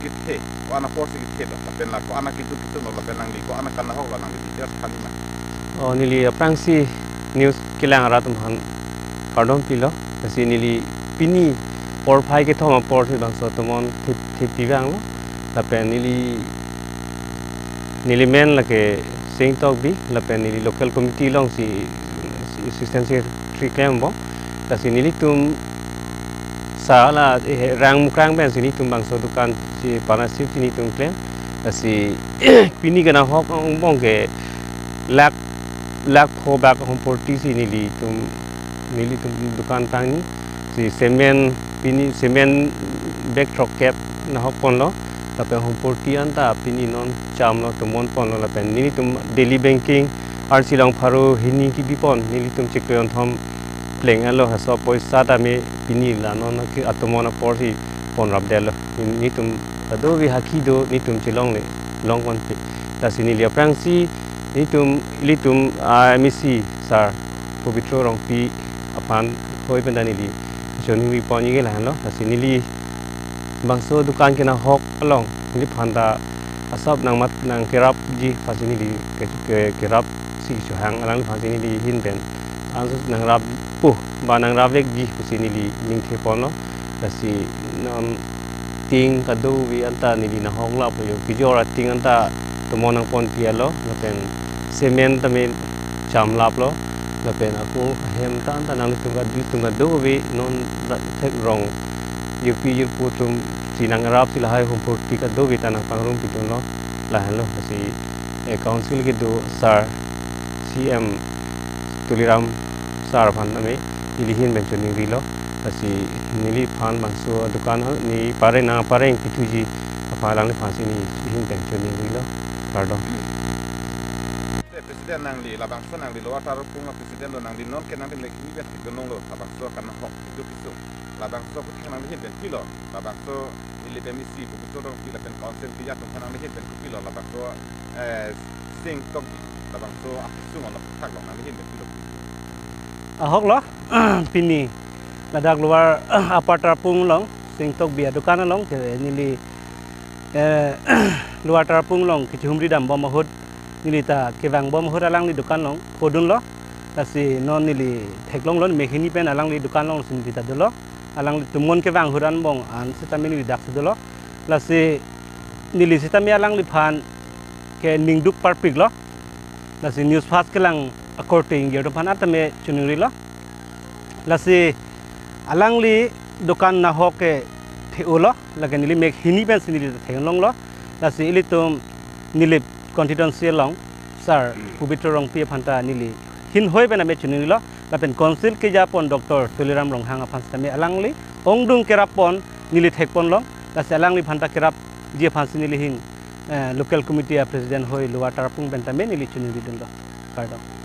kethe ko anak porsi kethe do lapen la ko anak itu no lapen nang li ko anak kanahok la nang li just khani ma oh nili prangsi news kilang ratum han pardon pilo kasi nili pini por phai ke thoma por thi bang so tomon thi tiwang lo lapen nili men la ke sing tok bi lapen nili local committee long si assistant secretary camp bo kasi nili tum salah rangmukrang ben sini tum bang so dokan si partnership sini tum claim kasi pini kanahok bong ke lak5 bak hom porti sini nili tum dukan tang ni si semen pini semen back truck cap nahok pon lo tapi hom porti anta pini non cham lo tumon pon lo lapen nili tum daily banking ar silang pharu hini ki bipon nili tum chikon thom pleng alo haso poisa ta me pini la non ki atomona porti pon rap del ni tum ado vi haki do ni tum chilong le long kon pi ta sini lia prangsi ni tum litum misi sar pobitro rong pi apan hoi pendani li joni wi pon yi la lo ta sini li bangso dukan kena hok along ni phanda asap nang mat nang kerap ji fasini li ke kerap si hang alang fasini li hin ben ansus nang rap pu ba nang rap lek ji fasini li ning the pon lo kasi non ting kadu wi anta ni na hong la pu yo kijora ting anta tomon nang pon pialo lapen semen tamen cham lap lo lapen aku hem ta anta nang tunga do wi non thek rong yu pi yu pu tum sinang rap sila hai hom porti ka do wi tanang pangrum pitun lo la hello kasi council ke do sar cm tuliram sar phan ame ilihin ben choni ri lo kasi nili phan bangso dukan ni pare na pareng pituji apalang ni phasi ni hin ben choni ri lo pardon presiden nang li labang so nang li lo Tarapung la presiden lo nang li non ke nang li lek ni bet gonong lo labang so kanahok itu pisum labang so kuting nang li hin ben kilo labang so ili demisi bu so dong pila pen council ki ya tum nang li hin ben kilo labang so sing tok labang so apisum on thak lo nang li hin ben kilo ahok lo pini ladak luar apa Tarapung long sing tok bia dukan long ke nili luar Tarapung long ke humri dam bom mahut nili ta kewang bom mahut alang li dukan long kodun lo kasi non nili theklong lo mekhini pen alang li dukan long sin kita dolo alang li tumon kewang huran bong an sitami nili dak dolo lasi nili sitami alang li phan ke ningduk parpik lo lasi news fast kelang according yedo phan atame chunuri lo lasi alang li dokan na hoke theulo laga nili mek hini pen sinili thenglong lo lasi ilitum nili constituency long sar pubitro rong pi phanta nili hin hoi ben ame chunili lo lapen council ke japon dr tuliram rong hanga phanstami alang li ongdung kerapon nili thekpon long lasi alang li phanta kerap je phansi nili hin local committee president hoi luwa Tarapung ben tame nili chunili dun lo pardon